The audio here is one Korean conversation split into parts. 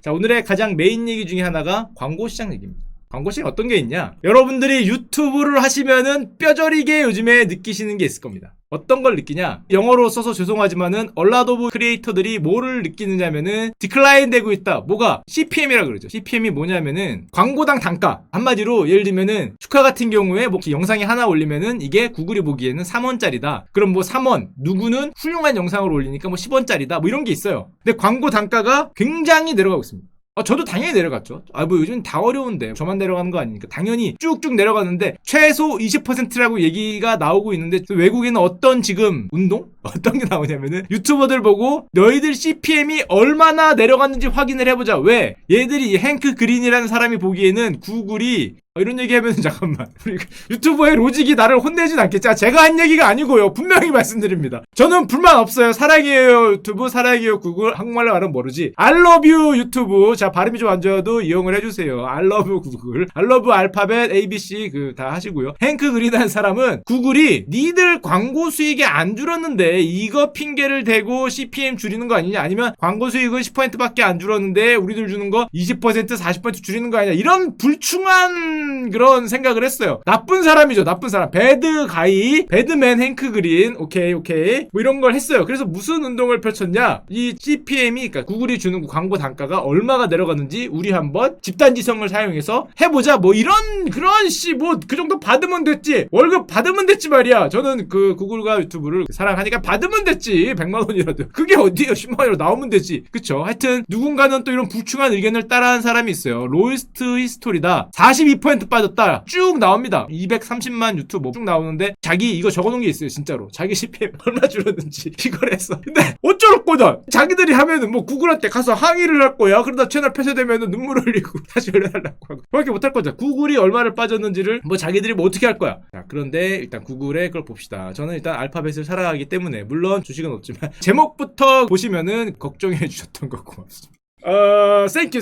자, 오늘의 가장 메인 얘기 중에 하나가 광고 시장 얘기입니다. 광고 시장 어떤 게 있냐? 여러분들이 유튜브를 하시면은 뼈저리게 요즘에 느끼시는 게 있을 겁니다. 어떤 걸 느끼냐? 영어로 써서 죄송하지만은 얼라드 오브 크리에이터들이 뭐를 느끼느냐면은 디클라인 되고 있다. 뭐가? CPM이라 그러죠. CPM이 뭐냐면은 광고당 단가. 한마디로 예를 들면은 축하 같은 경우에 뭐 영상이 하나 올리면은 이게 구글이 보기에는 3원짜리다. 그럼 뭐 3원. 누구는 훌륭한 영상을 올리니까 뭐 10원짜리다. 뭐 이런 게 있어요. 근데 광고 단가가 굉장히 내려가고 있습니다. 저도 당연히 내려갔죠. 뭐 요즘 다 어려운데 저만 내려가는 거 아니니까 당연히 쭉쭉 내려가는데 최소 20%라고 얘기가 나오고 있는데 외국에는 어떤 지금 운동? 어떤 게 나오냐면은 유튜버들 보고 너희들 CPM이 얼마나 내려갔는지 확인을 해보자. 왜? 얘들이 행크 그린이라는 사람이 보기에는 구글이 이런 얘기하면 잠깐만 우리 유튜버의 로직이 나를 혼내진 않겠지. 제가 한 얘기가 아니고요. 분명히 말씀드립니다. 저는 불만 없어요. 사랑해요 유튜브, 사랑해요 구글. 한국말로 말하면 모르지. I love you 유튜브. 자, 발음이 좀 안 좋아도 이용을 해주세요. I love you 구글, I love 알파벳 ABC 다 하시고요. 행크 그린이라는 사람은 구글이 니들 광고 수익이 안 줄었는데 이거 핑계를 대고 CPM 줄이는 거 아니냐, 아니면 광고 수익은 10%밖에 안 줄었는데 우리들 주는 거 20% 40% 줄이는 거 아니냐, 이런 불충한 그런 생각을 했어요. 나쁜 사람이죠. 나쁜 사람. 배드 가이, 배드맨 행크 그린. 오케이 뭐 이런 걸 했어요. 그래서 무슨 운동을 펼쳤냐, 이 CPM이, 그러니까 구글이 주는 광고 단가가 얼마가 내려갔는지 우리 한번 집단지성을 사용해서 해보자. 뭐 이런 그런 뭐 그 정도 받으면 됐지, 월급 받으면 됐지 말이야. 저는 그 구글과 유튜브를 사랑하니까 받으면 됐지. 100만 원이라도. 그게 어디에요? 10만 원이라도 나오면 되지. 그쵸? 하여튼 누군가는 또 이런 불충한 의견을 따라한 사람이 있어요. 로이스트 히스토리다. 42% 빠졌다. 쭉 나옵니다. 230만 유튜브 쭉 나오는데 자기 이거 적어놓은 게 있어요. 진짜로. 자기 CPM 얼마 줄었는지 이걸 했어. 근데 어쩌라꼬다. 자기들이 하면은 뭐 구글한테 가서 항의를 할 거야. 그러다 채널 폐쇄되면은 눈물 흘리고 다시 열려달라고 하고. 그렇게 못할 거죠. 구글이 얼마를 빠졌는지를 뭐 자기들이 뭐 어떻게 할 거야. 자, 그런데 일단 구글의 그걸 봅시다. 저는 일단 알파벳을 살아가기 때문에 물론 주식은 없지만 제목부터 보시면은 걱정해 주셨던 거 고맙습니다.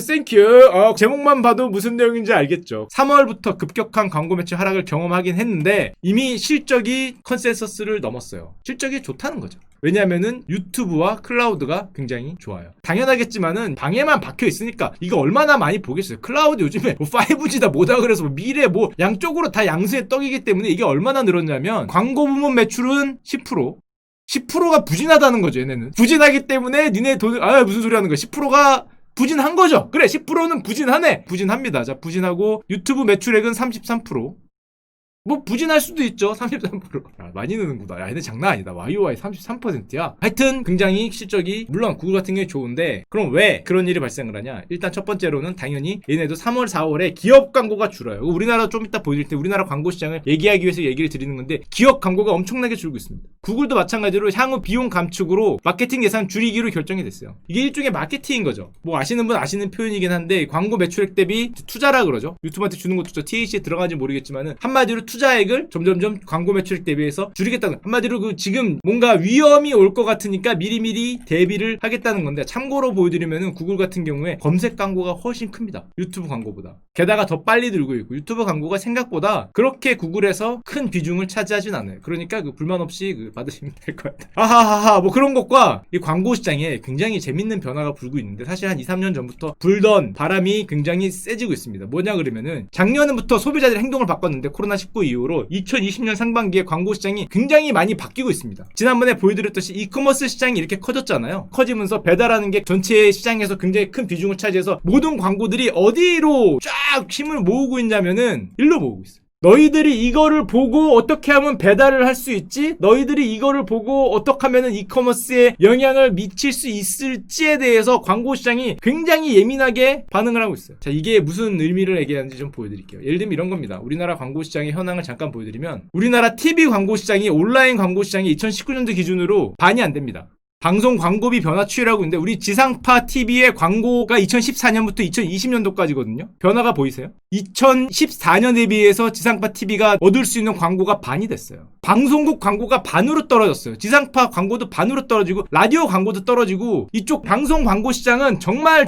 땡큐. 제목만 봐도 무슨 내용인지 알겠죠. 3월부터 급격한 광고 매출 하락을 경험하긴 했는데 이미 실적이 컨센서스를 넘었어요. 실적이 좋다는 거죠. 왜냐면은 유튜브와 클라우드가 굉장히 좋아요. 당연하겠지만은 방에만 박혀 있으니까 이거 얼마나 많이 보겠어요. 클라우드 요즘에 뭐 5G다 뭐다 그래서 뭐 미래 뭐 양쪽으로 다 양수의 떡이기 때문에 이게 얼마나 늘었냐면 광고 부문 매출은 10%가 부진하다는 거죠. 얘네는 부진하기 때문에 니네 돈 무슨 소리 하는 거야. 10%가 부진한 거죠. 그래, 10%는 부진하네. 부진합니다. 자, 부진하고 유튜브 매출액은 33%. 뭐 부진할 수도 있죠. 33%. 야, 많이 느는구나. 야, 얘네 장난 아니다. YOY 33%야. 하여튼 굉장히 실적이 물론 구글 같은 게 좋은데 그럼 왜 그런 일이 발생을 하냐? 일단 첫 번째로는 당연히 얘네도 3월 4월에 기업 광고가 줄어요. 우리나라 좀 이따 보여드릴 때 우리나라 광고 시장을 얘기하기 위해서 얘기를 드리는 건데 기업 광고가 엄청나게 줄고 있습니다. 구글도 마찬가지로 향후 비용 감축으로 마케팅 예산 줄이기로 결정이 됐어요. 이게 일종의 마케팅인 거죠. 뭐 아시는 분 아시는 표현이긴 한데 광고 매출액 대비 투자라 그러죠. 유튜브한테 주는 것도 THC에 들어가는지 모르겠지만은 한마디로 투자액을 점점점 광고 매출액 대비해서 줄이겠다는, 한마디로 그 지금 뭔가 위험이 올 것 같으니까 미리미리 대비를 하겠다는 건데, 참고로 보여드리면은 구글 같은 경우에 검색 광고가 훨씬 큽니다. 유튜브 광고보다. 게다가 더 빨리 들고 있고 유튜브 광고가 생각보다 그렇게 구글에서 큰 비중을 차지하진 않아요. 그러니까 그 불만 없이 받으시면 될 것 같아요. 아하하하 뭐 그런 것과 이 광고 시장에 굉장히 재밌는 변화가 불고 있는데, 사실 한 2, 3년 전부터 불던 바람이 굉장히 세지고 있습니다. 뭐냐 그러면은 작년부터 소비자들의 행동을 바꿨는데 코로나19 이후로 2020년 상반기에 광고 시장이 굉장히 많이 바뀌고 있습니다. 지난번에 보여드렸듯이 이커머스 시장이 이렇게 커졌잖아요. 커지면서 배달하는 게 전체 시장에서 굉장히 큰 비중을 차지해서 모든 광고들이 어디로 쫙 힘을 모으고 있냐면은 일로 모으고 있어요. 너희들이 이거를 보고 어떻게 하면 배달을 할 수 있지? 너희들이 이거를 보고 어떻게 하면 이커머스에 영향을 미칠 수 있을지에 대해서 광고 시장이 굉장히 예민하게 반응을 하고 있어요. 자, 이게 무슨 의미를 얘기하는지 좀 보여드릴게요. 예를 들면 이런 겁니다. 우리나라 광고 시장의 현황을 잠깐 보여드리면 우리나라 TV 광고 시장이 온라인 광고 시장이 2019년도 기준으로 반이 안 됩니다. 방송 광고비 변화 추이라고 있는데 우리 지상파 TV의 광고가 2014년부터 2020년도까지거든요. 변화가 보이세요? 2014년에 비해서 지상파 TV가 얻을 수 있는 광고가 반이 됐어요. 방송국 광고가 반으로 떨어졌어요. 지상파 광고도 반으로 떨어지고 라디오 광고도 떨어지고 이쪽 방송 광고 시장은 정말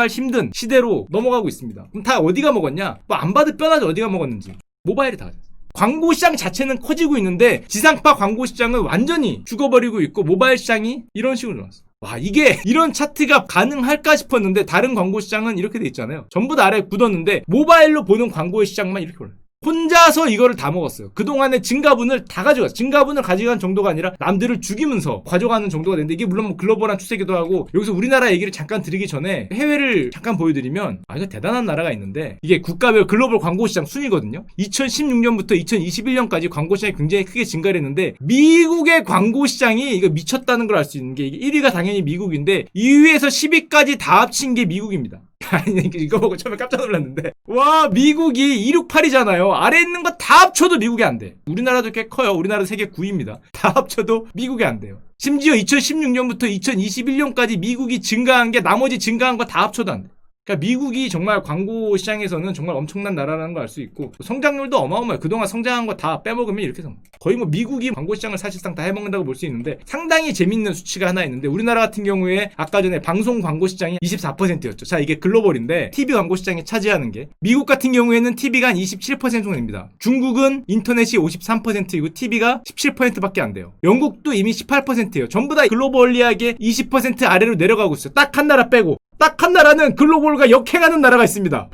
힘든 시대로 넘어가고 있습니다. 그럼 다 어디가 먹었냐? 뭐 안 봐도 뻔하죠. 어디가 먹었는지. 모바일이 다 가졌어요. 광고 시장 자체는 커지고 있는데 지상파 광고 시장은 완전히 죽어버리고 있고 모바일 시장이 이런 식으로 나왔어. 와, 이게 이런 차트가 가능할까 싶었는데 다른 광고 시장은 이렇게 돼 있잖아요. 전부 다 아래에 굳었는데 모바일로 보는 광고의 시장만 이렇게 올라요. 혼자서 이거를 다 먹었어요. 그동안의 증가분을 다 가져갔어요. 증가분을 가져간 정도가 아니라 남들을 죽이면서 가져가는 정도가 됐는데, 이게 물론 뭐 글로벌한 추세기도 하고, 여기서 우리나라 얘기를 잠깐 드리기 전에 해외를 잠깐 보여드리면, 이거 대단한 나라가 있는데, 이게 국가별 글로벌 광고시장 순위거든요. 2016년부터 2021년까지 광고시장이 굉장히 크게 증가를 했는데, 미국의 광고시장이 이거 미쳤다는 걸 알 수 있는 게, 이게 1위가 당연히 미국인데 2위에서 10위까지 다 합친 게 미국입니다. 아니, 이거 보고 처음에 깜짝 놀랐는데, 와, 미국이 268이잖아요. 아래 있는 거 다 합쳐도 미국이 안 돼. 우리나라도 꽤 커요. 우리나라 세계 9위입니다. 다 합쳐도 미국이 안 돼요. 심지어 2016년부터 2021년까지 미국이 증가한 게 나머지 증가한 거 다 합쳐도 안 돼. 그러니까 미국이 정말 광고 시장에서는 정말 엄청난 나라라는 걸 알 수 있고, 성장률도 어마어마해요. 그동안 성장한 거 다 빼먹으면 이렇게 거의 뭐 미국이 광고 시장을 사실상 다 해먹는다고 볼 수 있는데, 상당히 재밌는 수치가 하나 있는데, 우리나라 같은 경우에 아까 전에 방송 광고 시장이 24%였죠. 자, 이게 글로벌인데 TV 광고 시장이 차지하는 게, 미국 같은 경우에는 TV가 한 27% 정도 됩니다. 중국은 인터넷이 53%이고 TV가 17%밖에 안 돼요. 영국도 이미 18%예요. 전부 다 글로벌리하게 20% 아래로 내려가고 있어요. 딱 한 나라 빼고. 딱 한 나라는 글로벌과 역행하는 나라가 있습니다.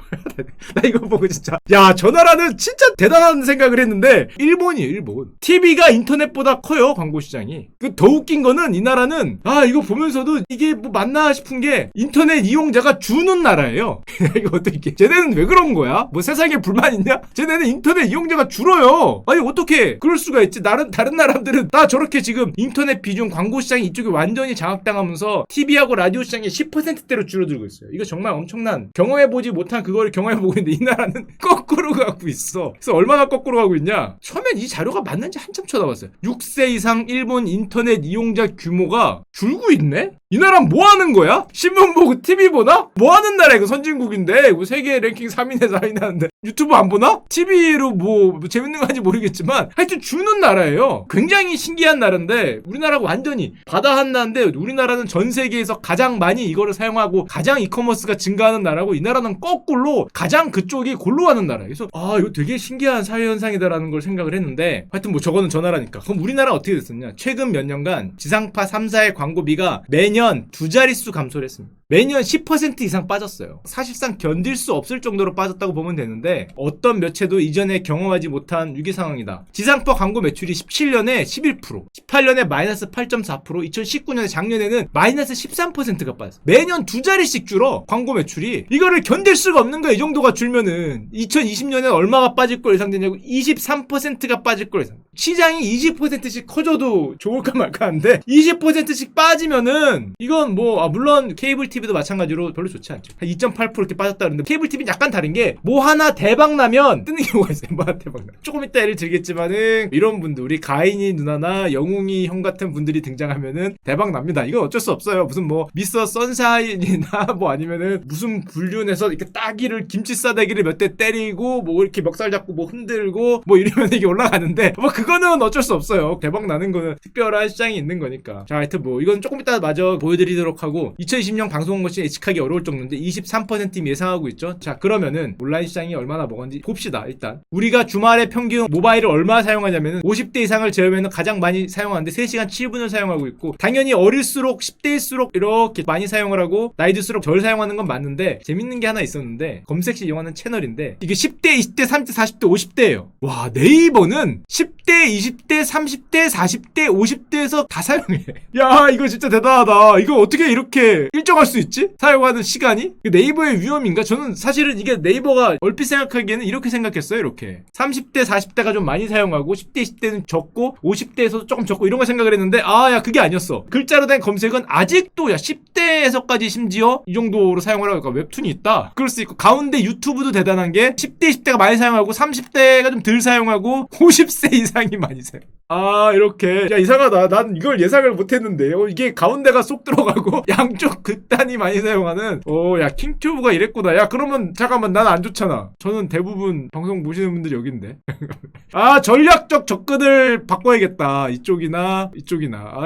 나 이거 보고 진짜, 야, 저 나라는 진짜 대단한 생각을 했는데, 일본이에요, 일본. TV가 인터넷보다 커요, 광고 시장이. 더 웃긴 거는, 이 나라는, 이거 보면서도 이게 뭐 맞나 싶은 게, 인터넷 이용자가 주는 나라예요. 이거 어떻게, 쟤네는 왜 그런 거야? 뭐 세상에 불만 있냐? 쟤네는 인터넷 이용자가 줄어요. 아니, 어떻게 그럴 수가 있지? 다른 나라들은 다 저렇게 지금 인터넷 비중, 광고 시장이 이쪽에 완전히 장악당하면서 TV하고 라디오 시장이 10%대로 줄어들고 있어요. 이거 정말 엄청난, 경험해보지 못한 그거를 경험해보고 있는데, 이 나라는 거꾸로 가고 있어. 그래서 얼마나 거꾸로 가고 있냐? 처음엔 이 자료가 맞는지 한참 쳐다봤어요. 6세 이상 일본 인터넷 이용자 규모가 줄고 있네? 이 나라는 뭐 하는 거야? 신문 보고 TV 보나? 뭐 하는 나라야? 이거 선진국인데, 뭐 세계 랭킹 3위네 4위네 하는데 유튜브 안 보나? TV로 뭐 재밌는 거 하는지 모르겠지만 하여튼 주는 나라예요. 굉장히 신기한 나라인데, 우리나라가 완전히 바다 한나인데, 우리나라는 전 세계에서 가장 많이 이거를 사용하고 가장 이커머스가 증가하는 나라고, 이 나라는 거꾸로 가장 그쪽이 골로 가는 나라예요. 그래서 이거 되게 신기한 사회 현상이다라는 걸 생각을 했는데, 하여튼 뭐 저거는 저 나라니까. 그럼 우리나라 어떻게 됐었냐? 최근 몇 년간 지상파 3사의 광고비가 매년 두 자릿수 감소를 했습니다. 매년 10% 이상 빠졌어요. 사실상 견딜 수 없을 정도로 빠졌다고 보면 되는데, 어떤 매체도 이전에 경험하지 못한 위기 상황이다. 지상파 광고 매출이 17년에 11%, 18년에 마이너스 8.4%, 2019년에 작년에는 마이너스 13%가 빠졌어요. 매년 두 자릿씩 줄어, 광고 매출이. 이거를 견딜 수가 없는 거야. 이 정도가 줄면은 2020년에 얼마가 빠질 걸 예상되냐고, 23%가 빠질 걸 예상. 시장이 20%씩 커져도 좋을까 말까 한데 20%씩 빠지면은 이건 뭐 물론 케이블 TV도 마찬가지로 별로 좋지 않죠. 한 2.8% 이렇게 빠졌다 그러는데, 케이블 TV는 약간 다른 게 뭐 하나 대박 나면 뜨는 경우가 있어요. 뭐 하나 대박 나. 조금 이따 예를 들겠지만은, 이런 분들, 우리 가인이 누나나 영웅이 형 같은 분들이 등장하면은 대박 납니다. 이건 어쩔 수 없어요. 무슨 뭐 미스터 선샤인이나 뭐 아니면은 무슨 불륜에서 이렇게 따기를, 김치 싸대기를 몇 대 때리고 뭐 이렇게 멱살 잡고 뭐 흔들고 뭐 이러면 이게 올라가는데, 뭐 그거는 어쩔 수 없어요. 대박 나는 거는 특별한 시장이 있는 거니까. 자, 하여튼 뭐 이건 조금 이따 마저 보여드리도록 하고, 2020년 방송 것이 예측하기 어려울 정도인데 23% 예상하고 있죠. 자, 그러면은 온라인 시장이 얼마나 먹었는지 봅시다. 일단 우리가 주말에 평균 모바일을 얼마나 사용하냐면은, 50대 이상을 제외하면 가장 많이 사용하는데 3시간 7분을 사용하고 있고, 당연히 어릴수록 10대일수록 이렇게 많이 사용을 하고, 나이 들수록 덜 사용하는 건 맞는데, 재밌는 게 하나 있었는데, 검색 시 이용하는 채널인데 이게 10대, 20대, 30대, 40대, 50대예요. 와, 네이버는 10대, 20대, 30대, 40대, 50대에서 다 사용해. 야, 이거 진짜 대단하다. 이거 어떻게 이렇게 일정할 수 있지? 사용하는 시간이? 네이버의 위험인가? 저는 사실은 이게 네이버가 얼핏 생각하기에는 이렇게 생각했어요. 이렇게 30대, 40대가 좀 많이 사용하고 10대, 20대는 적고 50대에서도 조금 적고, 이런 걸 생각을 했는데, 야, 그게 아니었어. 글자로 된 검색은 아직도 10대에서까지 심지어 이 정도로 사용을 하고, 웹툰이 있다. 그럴 수 있고, 가운데 유튜브도 대단한 게 10대, 20대가 많이 사용하고 30대가 좀 덜 사용하고 50세 이상이 많이 사용. 이렇게. 야, 이상하다. 난 이걸 예상을 못했는데, 이게 가운데가 쏙 들어가고 양쪽 극단이 많이 사용하는. 야, 킹튜브가 이랬구나. 야, 그러면 잠깐만, 난 안 좋잖아. 저는 대부분 방송 보시는 분들이 여긴데. 전략적 접근을 바꿔야겠다. 이쪽이나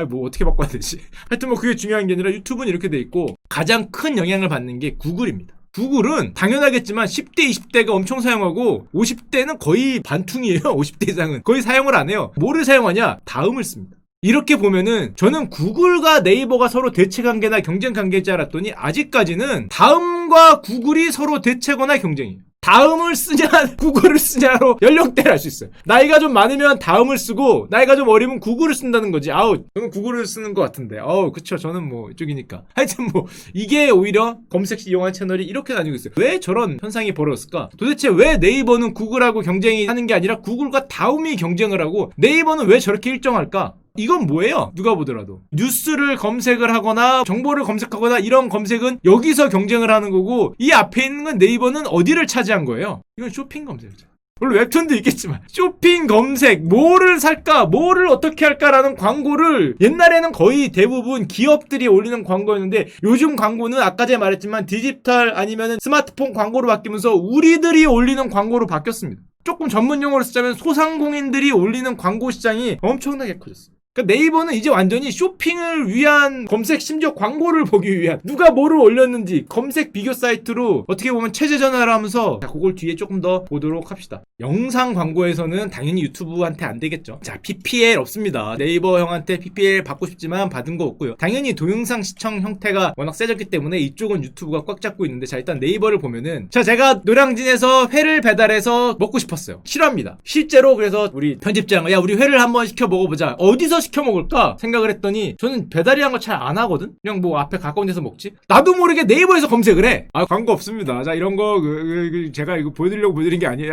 뭐 어떻게 바꿔야 되지? 하여튼 뭐 그게 중요한 게 아니라, 유튜브는 이렇게 돼 있고, 가장 큰 영향을 받는 게 구글입니다. 구글은 당연하겠지만 10대, 20대가 엄청 사용하고 50대는 거의 반퉁이에요. 50대 이상은 거의 사용을 안 해요. 뭐를 사용하냐? 다음을 씁니다. 이렇게 보면은 저는 구글과 네이버가 서로 대체 관계나 경쟁 관계인 줄 알았더니 아직까지는 다음과 구글이 서로 대체거나 경쟁이에요. 다음을 쓰냐 구글을 쓰냐로 연령대를 알 수 있어요. 나이가 좀 많으면 다음을 쓰고 나이가 좀 어리면 구글을 쓴다는 거지. 아우 저는 구글을 쓰는 것 같은데. 그쵸 저는 뭐 이쪽이니까. 하여튼 뭐 이게 오히려 검색 이용한 채널이 이렇게 나뉘고 있어요. 왜 저런 현상이 벌어졌을까? 도대체 왜 네이버는 구글하고 경쟁이 하는 게 아니라 구글과 다음이 경쟁을 하고 네이버는 왜 저렇게 일정할까? 이건 뭐예요? 누가 보더라도 뉴스를 검색을 하거나 정보를 검색하거나 이런 검색은 여기서 경쟁을 하는 거고 이 앞에 있는 건 네이버는 어디를 차지한 거예요? 이건 쇼핑 검색이죠. 물론 웹툰도 있겠지만 쇼핑 검색 뭐를 살까 뭐를 어떻게 할까라는 광고를 옛날에는 거의 대부분 기업들이 올리는 광고였는데 요즘 광고는 아까 전에 말했지만 디지털 아니면 스마트폰 광고로 바뀌면서 우리들이 올리는 광고로 바뀌었습니다. 조금 전문 용어로 쓰자면 소상공인들이 올리는 광고 시장이 엄청나게 커졌어요. 그러니까 네이버는 이제 완전히 쇼핑을 위한 검색, 심지어 광고를 보기 위한 누가 뭐를 올렸는지 검색 비교 사이트로 어떻게 보면 체제 전환을 하면서 자, 그걸 뒤에 조금 더 보도록 합시다. 영상 광고에서는 당연히 유튜브한테 안 되겠죠. 자, PPL 없습니다. 네이버 형한테 PPL 받고 싶지만 받은 거 없고요. 당연히 동영상 시청 형태가 워낙 세졌기 때문에 이쪽은 유튜브가 꽉 잡고 있는데 자, 일단 네이버를 보면은 자, 제가 노량진에서 회를 배달해서 먹고 싶었어요. 싫어합니다. 실제로 그래서 우리 편집장 야, 우리 회를 한번 시켜 먹어보자. 어디서 시켜 먹을까 생각을 했더니 저는 배달이란 거 잘 안 하거든. 그냥 뭐 앞에 가까운 데서 먹지. 나도 모르게 네이버에서 검색을 해. 광고 없습니다. 자, 이런 거 제가 이거 보여드리려고 보여드린 게 아니에요.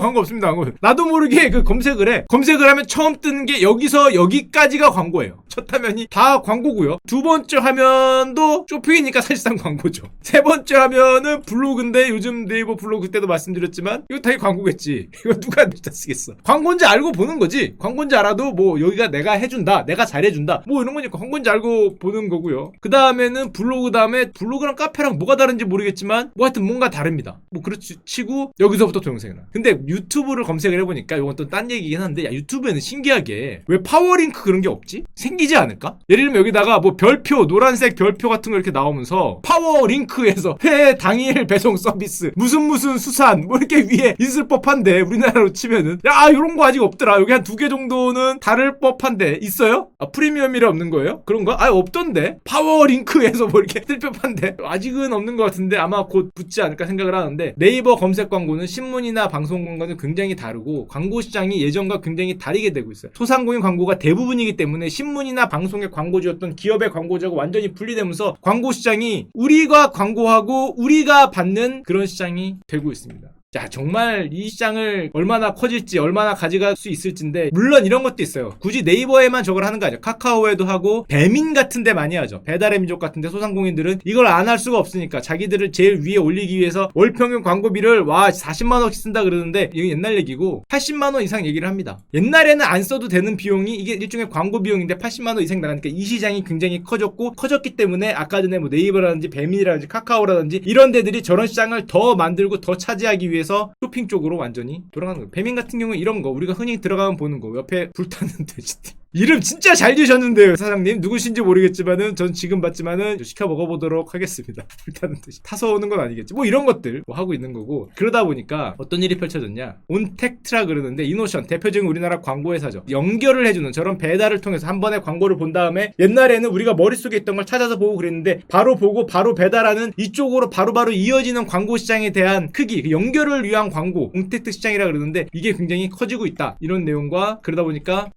광고 없습니다. 나도 모르게 검색을 해. 검색을 하면 처음 뜨는 게 여기서 여기까지가 광고예요. 첫 화면이 다 광고고요. 두 번째 화면도 쇼핑이니까 사실상 광고죠. 세 번째 화면은 블로그인데 요즘 네이버 블로그 그때도 말씀드렸지만 이거 당연히 광고겠지. 이거 누가 쓰겠어. 광고인지 알고 보는 거지. 광고인지 알아도 뭐 여기가 내가 해준다, 내가 잘해준다, 뭐 이런 거니까 광고인지 알고 보는 거고요. 그 다음에는 블로그 다음에 블로그랑 카페랑 뭐가 다른지 모르겠지만 뭐 하여튼 뭔가 다릅니다. 뭐 그렇지 치고 여기서부터 동영상이 나. 근데 유튜브를 검색을 해보니까 이건 또 딴 얘기긴 한데 야, 유튜브에는 신기하게 왜 파워링크 그런 게 없지? 생기지 않을까? 예를 들면 여기다가 뭐 별표, 노란색 별표 같은 거 이렇게 나오면서 파워링크에서 회 당일 배송 서비스 무슨 수산 뭐 이렇게 위에 있을 법한데 우리나라로 치면은 야 이런 거 아직 없더라. 여기 한 2개 정도는 다를 법한데 있어요? 프리미엄이라 없는 거예요? 그런 거? 없던데? 파워링크에서 뭐 이렇게 뜰 법한데 아직은 없는 것 같은데 아마 곧 붙지 않을까 생각을 하는데 네이버 검색 광고는 신문이나 방송 광고는 굉장히 다르고 광고 시장이 예전과 굉장히 다르게 되고 있어요. 소상공인 광고가 대부분이기 때문에 신문이나 방송의 광고주였던 기업의 광고주하고 완전히 분리되면서 광고 시장이 우리가 광고하고 우리가 받는 그런 시장이 되고 있습니다. 자, 정말 이 시장을 얼마나 커질지 얼마나 가져갈 수 있을지인데 물론 이런 것도 있어요. 굳이 네이버에만 저걸 하는 거 아니죠. 카카오에도 하고 배민 같은 데 많이 하죠. 배달의 민족 같은 데 소상공인들은 이걸 안 할 수가 없으니까 자기들을 제일 위에 올리기 위해서 월 평균 광고비를 40만 원씩 쓴다 그러는데 이건 옛날 얘기고 80만 원 이상 얘기를 합니다. 옛날에는 안 써도 되는 비용이 이게 일종의 광고 비용인데 80만 원 이상 나가니까 이 시장이 굉장히 커졌기 때문에 아까 전에 뭐 네이버라든지 배민이라든지 카카오라든지 이런 데들이 저런 시장을 더 만들고 더 차지하기 위해서 쇼핑 쪽으로 완전히 돌아가는 거예요. 배민 같은 경우는 이런 거 우리가 흔히 들어가면 보는 거 옆에 불타는 돼지들 이름 진짜 잘 지으셨는데요 사장님 누구신지 모르겠지만은 전 지금 봤지만은 시켜 먹어보도록 하겠습니다. 불타는 돼지 타서 오는 건 아니겠지 뭐 이런 것들 뭐 하고 있는 거고 그러다 보니까 어떤 일이 펼쳐졌냐 온택트라 그러는데 이노션 대표적인 우리나라 광고회사죠. 연결을 해주는 저런 배달을 통해서 한 번에 광고를 본 다음에 옛날에는 우리가 머릿속에 있던 걸 찾아서 보고 그랬는데 바로 보고 바로 배달하는 이쪽으로 바로바로 이어지는 광고 시장에 대한 크기 연결을 위한 광고 온택트 시장이라 그러는데 이게 굉장히 커지고 있다 이런 내용과 그러다 보니까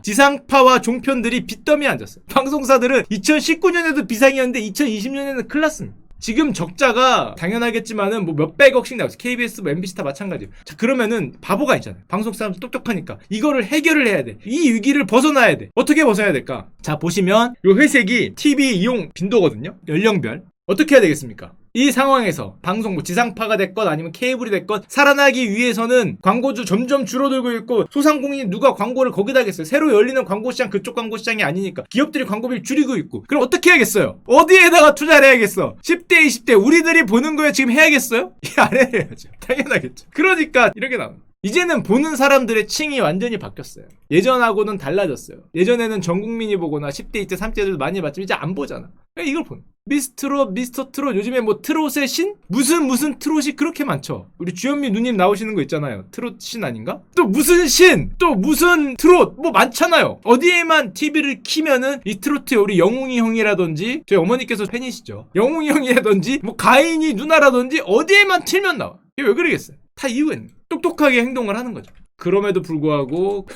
지상파와 종편들이 빚더미에 앉았어요. 방송사들은 2019년에도 비상이었는데 2020년에는 큰일 났습니다. 지금 적자가 당연하겠지만은 뭐 몇백억씩 나왔어요. KBS, 뭐 MBC 다 마찬가지예요. 자, 그러면은 바보가 있잖아요. 방송 사람들 똑똑하니까 이거를 해결을 해야 돼. 이 위기를 벗어나야 돼. 어떻게 벗어나야 될까? 자, 보시면 요 회색이 TV 이용 빈도거든요. 연령별. 어떻게 해야 되겠습니까? 이 상황에서 방송 뭐 지상파가 됐건 아니면 케이블이 됐건 살아나기 위해서는 광고주 점점 줄어들고 있고 소상공인이 누가 광고를 거기다 하겠어요. 새로 열리는 광고 시장 그쪽 광고 시장이 아니니까 기업들이 광고비를 줄이고 있고 그럼 어떻게 해야겠어요? 어디에다가 투자를 해야겠어? 10대 20대 우리들이 보는 거에 지금 해야겠어요? 안 해야죠. 당연하겠죠. 그러니까 이렇게 나옵니다. 이제는 보는 사람들의 층이 완전히 바뀌었어요. 예전하고는 달라졌어요. 예전에는 전 국민이 보거나 10대, 20대, 30대들도 많이 봤지만 이제 안 보잖아. 이걸 보는 미스트롯, 미스터 트롯, 요즘에 뭐 트롯의 신? 무슨 트롯이 그렇게 많죠. 우리 주현미 누님 나오시는 거 있잖아요. 트롯 신 아닌가? 또 무슨 신, 또 무슨 트롯, 뭐 많잖아요. 어디에만 TV를 키면은 이 트로트에 우리 영웅이 형이라든지, 저희 어머니께서 팬이시죠. 영웅이 형이라든지, 뭐 가인이 누나라든지 어디에만 틀면 나와. 이게 왜 그러겠어요? 다 이유가 있는 거예요. 똑똑하게 행동을 하는 거죠. 그럼에도 불구하고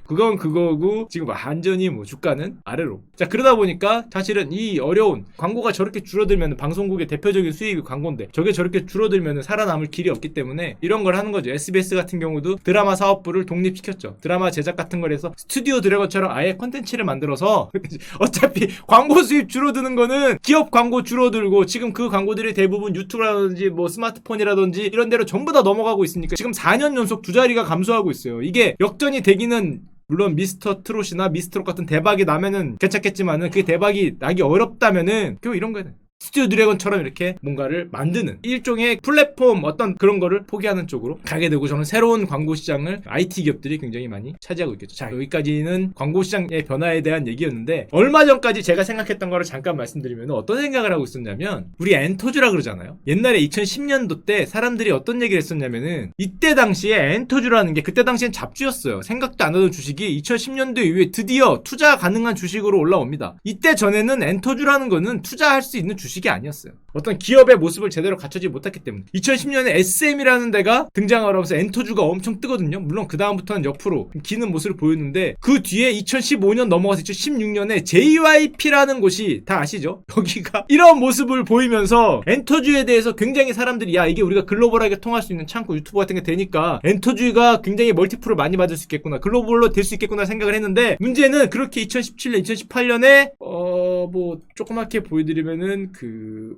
그건 그거고 지금 완전히 뭐 주가는 아래로. 자, 그러다 보니까 사실은 이 어려운 광고가 저렇게 줄어들면 방송국의 대표적인 수입이 광고인데 저게 저렇게 줄어들면 살아남을 길이 없기 때문에 이런 걸 하는 거죠. SBS 같은 경우도 드라마 사업부를 독립시켰죠. 드라마 제작 같은 걸 해서 스튜디오 드래곤처럼 아예 컨텐츠를 만들어서 어차피 광고 수입 줄어드는 거는 기업 광고 줄어들고 지금 그 광고들이 대부분 유튜브라든지 뭐 스마트폰이라든지 이런 데로 전부 다 넘어가고 있으니까 지금 4년 연속 두 자리가 감소하고 있어요. 이게 역전이 되기는 물론 미스터 트롯이나 미스트롯 같은 대박이 나면은 괜찮겠지만은 그게 대박이 나기 어렵다면은 결국 이런 거야. 스튜디오 드래곤처럼 이렇게 뭔가를 만드는 일종의 플랫폼 어떤 그런 거를 포기하는 쪽으로 가게 되고 저는 새로운 광고 시장을 IT 기업들이 굉장히 많이 차지하고 있겠죠. 자, 여기까지는 광고 시장의 변화에 대한 얘기였는데 얼마 전까지 제가 생각했던 거를 잠깐 말씀드리면 어떤 생각을 하고 있었냐면 우리 엔터주라 그러잖아요. 옛날에 2010년도 때 사람들이 어떤 얘기를 했었냐면은 이때 당시에 엔터주라는 게 그때 당시엔 잡주였어요. 생각도 안 하던 주식이 2010년도 이후에 드디어 투자 가능한 주식으로 올라옵니다. 이때 전에는 엔터주라는 거는 투자할 수 있는 주식이 아니었어요. 어떤 기업의 모습을 제대로 갖추지 못했기 때문에 2010년에 SM이라는 데가 등장을 하면서 엔터주가 엄청 뜨거든요. 물론 그 다음부터는 옆으로 기는 모습을 보였는데 그 뒤에 2015년 넘어가서 2016년에 JYP라는 곳이 다 아시죠? 여기가 이런 모습을 보이면서 엔터주에 대해서 굉장히 사람들이 야 이게 우리가 글로벌하게 통할 수 있는 창구 유튜브 같은 게 되니까 엔터주가 굉장히 멀티플을 많이 받을 수 있겠구나 글로벌로 될 수 있겠구나 생각을 했는데 문제는 그렇게 2017년 2018년에 뭐 조그맣게 보여드리면은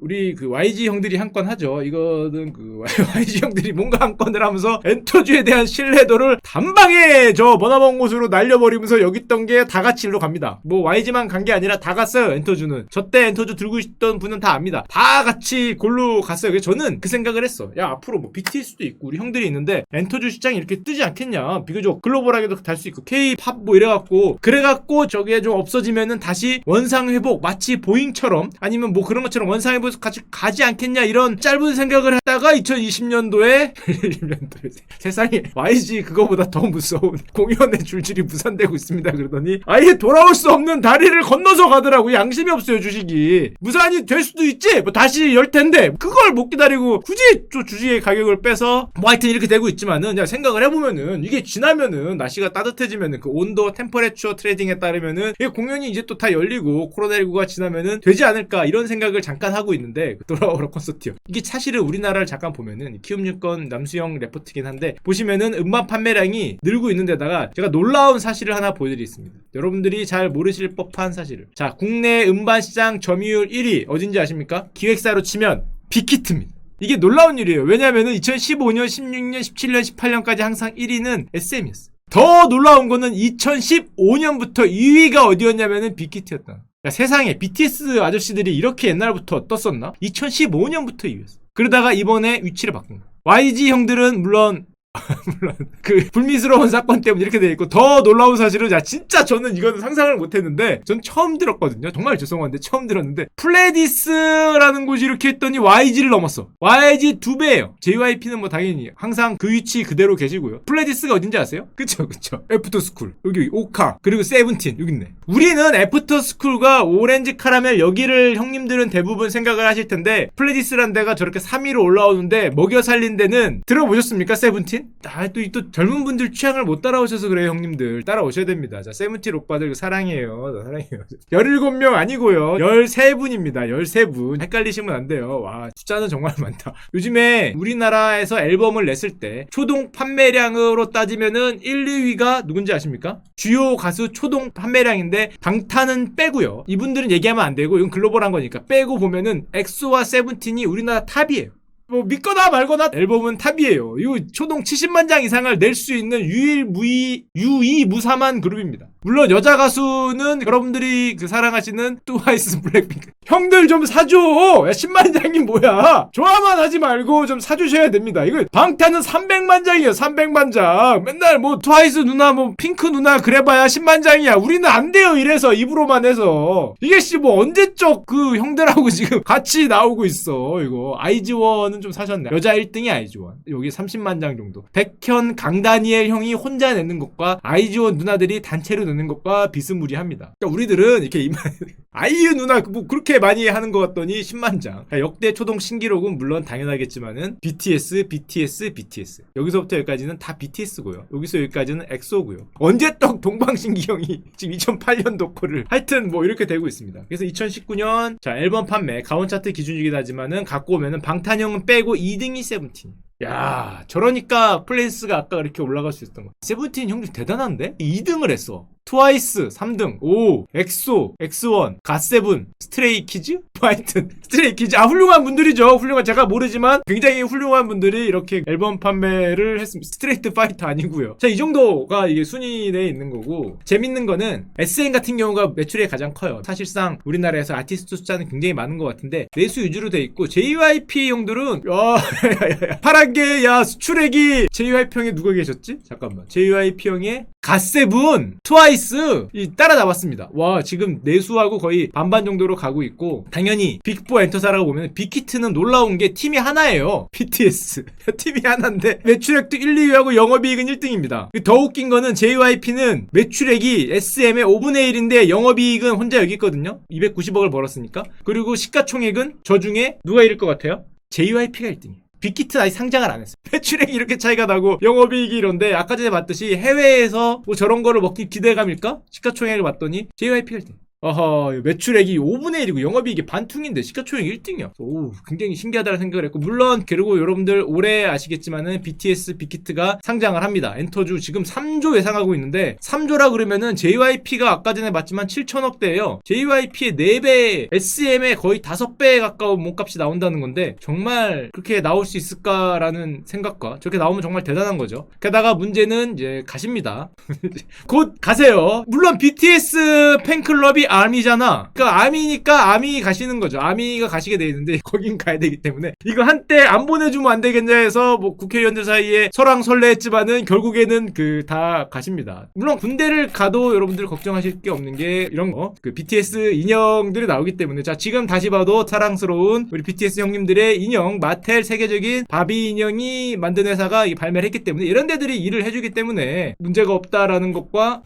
우리 YG 형들이 한 건 하죠. 이거는 YG 형들이 뭔가 한 건을 하면서 엔터주에 대한 신뢰도를 단방에 저 머나먼 곳으로 날려버리면서 여기 있던 게 다 같이 일로 갑니다. 뭐 YG만 간 게 아니라 다 갔어요. 엔터주는. 저때 엔터주 들고 있던 분은 다 압니다. 다 같이 골로 갔어요. 그래서 저는 그 생각을 했어. 야 앞으로 뭐 BTS도 있고 우리 형들이 있는데 엔터주 시장이 이렇게 뜨지 않겠냐. 비교적 글로벌하게도 달 수 있고 K-팝 뭐 그래갖고 저게 좀 없어지면은 다시 원상회복 마치 보잉처럼 아니면 뭐 그런 것처럼 원상회복 같이 가지 않겠냐 이런 짧은 생각을 했다가 2020년도에 세상에 YG 그거보다 더 무서운 공연의 줄줄이 무산되고 있습니다. 그러더니 아예 돌아올 수 없는 다리를 건너서 가더라고. 양심이 없어요 주식이. 무산이 될 수도 있지 뭐 다시 열 텐데 그걸 못 기다리고 굳이 또 주식의 가격을 빼서 뭐 하여튼 이렇게 되고 있지만은 그냥 생각을 해보면은 이게 지나면은 날씨가 따뜻해지면은 그 온도 템퍼레처 트레이딩에 따르면은 이 공연이 이제 또 다 열리고 코로나19가 지나면은 되지 않을까 이런 생각을 잠깐 하고 있는데 돌아오라 콘서트요. 이게 사실은 우리나라를 잠깐 보면은 키움유권 남수영 레포트긴 한데 보시면은 음반 판매량이 늘고 있는 데다가 제가 놀라운 사실을 하나 보여드리겠습니다. 여러분들이 잘 모르실 법한 사실을. 자, 국내 음반 시장 점유율 1위 어딘지 아십니까? 기획사로 치면 빅히트입니다. 이게 놀라운 일이에요. 왜냐면은 2015년, 16년, 17년, 18년까지 항상 1위는 SM이었어요. 더 놀라운 거는 2015년부터 2위가 어디였냐면은 빅히트였다. 그러니까 세상에 BTS 아저씨들이 이렇게 옛날부터 떴었나? 2015년부터 2위였어. 그러다가 이번에 위치를 바꾼 거야. YG 형들은 물론 그 불미스러운 사건 때문에 이렇게 돼 있고 더 놀라운 사실은 야 진짜 저는 이거는 상상을 못했는데 전 처음 들었거든요. 정말 죄송한데 처음 들었는데 플레디스라는 곳이 이렇게 했더니 YG를 넘었어. YG 2배예요. JYP는 뭐 당연히 항상 그 위치 그대로 계시고요. 플레디스가 어딘지 아세요? 그쵸. 애프터스쿨 여기 오카 그리고 세븐틴 여기 있네. 우리는 애프터스쿨과 오렌지 카라멜 여기를 형님들은 대부분 생각을 하실 텐데 플레디스란 데가 저렇게 3위로 올라오는데 먹여 살린 데는 들어보셨습니까? 세븐틴? 또 젊은 분들 취향을 못 따라오셔서 그래요. 형님들 따라오셔야 됩니다. 자, 세븐틴 오빠들 사랑해요. 17명 아니고요 13분입니다 13분 헷갈리시면 안 돼요. 와 숫자는 정말 많다. 요즘에 우리나라에서 앨범을 냈을 때 초동 판매량으로 따지면은 1, 2위가 누군지 아십니까? 주요 가수 초동 판매량인데 방탄은 빼고요. 이분들은 얘기하면 안 되고 이건 글로벌한 거니까 빼고 보면은 엑소와 세븐틴이 우리나라 탑이에요. 뭐 믿거나 말거나 앨범은 탑이에요. 이거 초동 70만 장 이상을 낼 수 있는 유이무삼한 그룹입니다. 물론 여자 가수는 여러분들이 그 사랑하시는 트와이스, 블랙핑크. 형들 좀 사줘. 야 10만 장이 뭐야. 좋아만 하지 말고 좀 사주셔야 됩니다. 이거 방탄은 300만 장이에요. 300만 장. 맨날 뭐 트와이스 누나 뭐 핑크 누나 그래봐야 10만 장이야. 우리는 안 돼요. 이래서 입으로만 해서. 이게 씨 뭐 언제적 그 형들하고 지금 같이 나오고 있어. 이거 아이즈원은 좀 사셨네. 여자 1등이 아이즈원. 여기 30만 장 정도. 백현, 강다니엘 형이 혼자 내는 것과 아이즈원 누나들이 단체로 내는 것과 비스무리합니다. 그러니까 우리들은 이렇게 아이유 누나 뭐 그렇게 많이 하는 것 같더니 10만 장. 역대 초동 신기록은 물론 당연하겠지만은 BTS. 여기서부터 여기까지는 다 BTS고요. 여기서 여기까지는 엑소고요. 언제 떡 동방신기 형이 지금 2008년도 거를 하여튼 뭐 이렇게 되고 있습니다. 그래서 2019년 자 앨범 판매 가온 차트 기준이긴 하지만은 갖고 오면은 방탄형은 빼고 2등이 세븐틴. 야 저러니까 플레이스가 아까 그렇게 올라갈 수 있었던 거. 세븐틴 형들 대단한데? 2등을 했어. 트와이스 3등, 오, 엑소, 엑스원, 갓세븐, 스트레이키즈? 하여튼 스트레이키즈 훌륭한 분들이죠. 훌륭한 제가 모르지만 굉장히 훌륭한 분들이 이렇게 앨범 판매를 했습니다. 스트레이트 파이터 아니고요. 자, 이 정도가 이게 순위에 있는 거고 재밌는 거는 SM 같은 경우가 매출이 가장 커요. 사실상 우리나라에서 아티스트 숫자는 굉장히 많은 것 같은데 내수 위주로 돼 있고 JYP 형들은 파란게 야 수출액이 JYP 형에 누가 계셨지? 잠깐만 JYP 형에 갓세븐, 트와이스 따라잡았습니다. 와 지금 내수하고 거의 반반 정도로 가고 있고 당연히 빅4 엔터사라고 보면 빅히트는 놀라운 게 팀이 하나예요. BTS 팀이 하나인데 매출액도 1, 2위하고 영업이익은 1등입니다. 더 웃긴 거는 JYP는 매출액이 SM의 5분의 1인데 영업이익은 혼자 여기 있거든요. 290억을 벌었으니까. 그리고 시가총액은 저 중에 누가 이길 것 같아요? JYP가 1등이에요. 빅히트는 아직 상장을 안 했어요. 매출액이 이렇게 차이가 나고 영업이익이 이런데 아까 전에 봤듯이 해외에서 뭐 저런 거를 먹기 기대감일까? 시가총액을 봤더니 JYP가 1등. 어허 매출액이 5분의 1이고 영업이익이 반퉁인데 시가총액 1등이야. 오 굉장히 신기하다는 생각을 했고 물론 그리고 여러분들 올해 아시겠지만은 BTS 빅히트가 상장을 합니다. 엔터주 지금 3조 예상하고 있는데 3조라 그러면은 JYP가 아까 전에 봤지만 7천억대예요. JYP의 4배 SM의 거의 5배 가까운 몸값이 나온다는 건데 정말 그렇게 나올 수 있을까라는 생각과 저렇게 나오면 정말 대단한 거죠. 게다가 문제는 이제 가십니다. 곧 가세요. 물론 BTS 팬클럽이 아미잖아. 그러니까 아미니까 아미 가시는 거죠. 아미가 가시게 돼 있는데 거긴 가야 되기 때문에 이거 한때 안 보내주면 안 되겠냐 해서 뭐 국회의원들 사이에 설왕설래했지만은 결국에는 그 다 가십니다. 물론 군대를 가도 여러분들 걱정하실 게 없는 게 이런 거 그 BTS 인형들이 나오기 때문에 자 지금 다시 봐도 사랑스러운 우리 BTS 형님들의 인형 마텔 세계적인 바비 인형이 만든 회사가 발매를 했기 때문에 이런 데들이 일을 해주기 때문에 문제가 없다라는 것과